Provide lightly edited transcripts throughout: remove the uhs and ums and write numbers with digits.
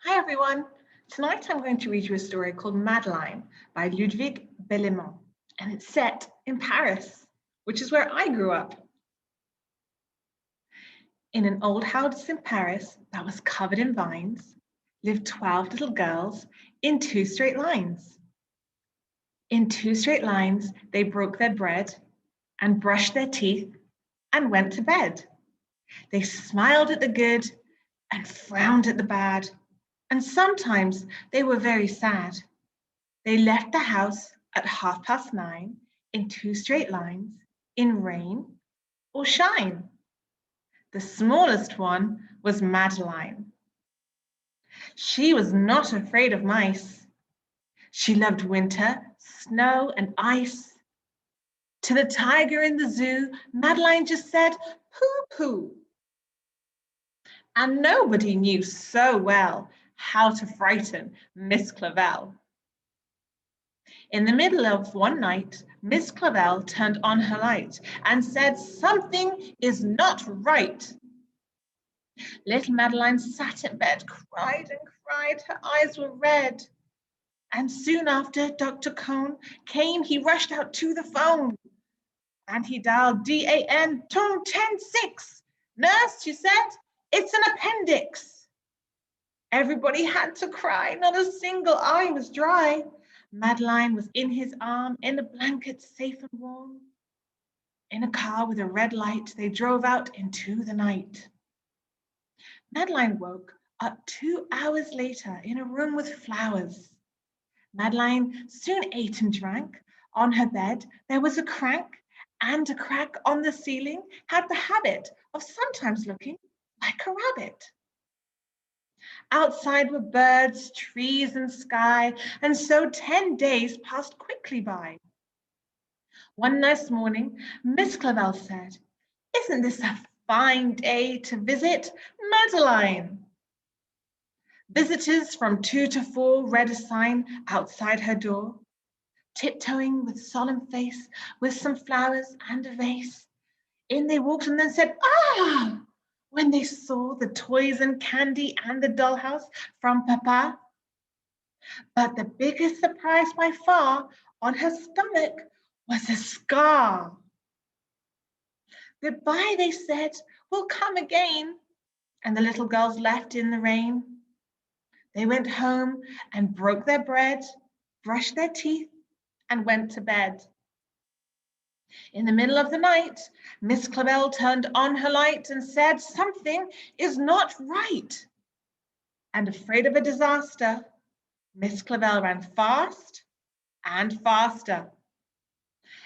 Hi everyone. Tonight I'm going to read you a story called Madeline by Ludwig Bellemont, and it's set in Paris, which is where I grew up. In an old house in Paris that was covered in vines lived 12 little girls in 2 straight lines. In 2 straight lines, they broke their bread and brushed their teeth and went to bed. They smiled at the good and frowned at the bad. And sometimes they were very sad. They left the house at 9:30 in 2 straight lines, in rain or shine. The smallest one was Madeline. She was not afraid of mice. She loved winter, snow, and ice. To the tiger in the zoo, Madeline just said, "Pooh, pooh." And nobody knew so well how to frighten Miss Clavel. In the middle of one night, Miss Clavel turned on her light and said, "Something is not right." Little Madeline sat in bed, cried and cried. Her eyes were red. And soon after Dr. Cone came, he rushed out to the phone. And he dialed DAN, tone 106. "Nurse," she said, "it's an appendix." Everybody had to cry. Not a single eye was dry. Madeline was in his arm, in a blanket safe and warm. In a car with a red light, they drove out into the night. Madeline woke up 2 hours later in a room with flowers. Madeline soon ate and drank. On her bed, there was a crank, and a crack on the ceiling had the habit of sometimes looking like a rabbit. Outside were birds, trees, and sky, and so 10 days passed quickly by. One nice morning, Miss Clavel said, "Isn't this a fine day to visit Madeline?" Visitors from 2 to 4 read a sign outside her door. Tiptoeing with solemn face, with some flowers and a vase, in they walked and then said, "Ah!" when they saw the toys and candy and the dollhouse from Papa. But the biggest surprise by far, on her stomach was a scar. "Goodbye," they said, "we'll come again." And the little girls left in the rain. They went home and broke their bread, brushed their teeth, and went to bed. In the middle of the night, Miss Clavel turned on her light and said, "Something is not right." And afraid of a disaster, Miss Clavel ran fast and faster.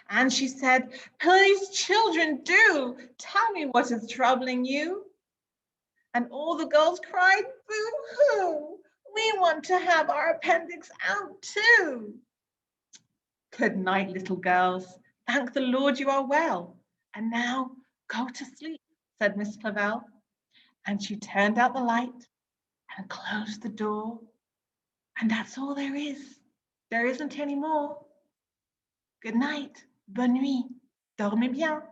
And she said, "Please, children, do tell me what is troubling you." And all the girls cried, "Boo-hoo, we want to have our appendix out too." "Good night, little girls. Thank the Lord you are well. And now go to sleep," said Miss Clavel. And she turned out the light and closed the door. And that's all there is. There isn't any more. Good night. Bonne nuit. Dormez bien.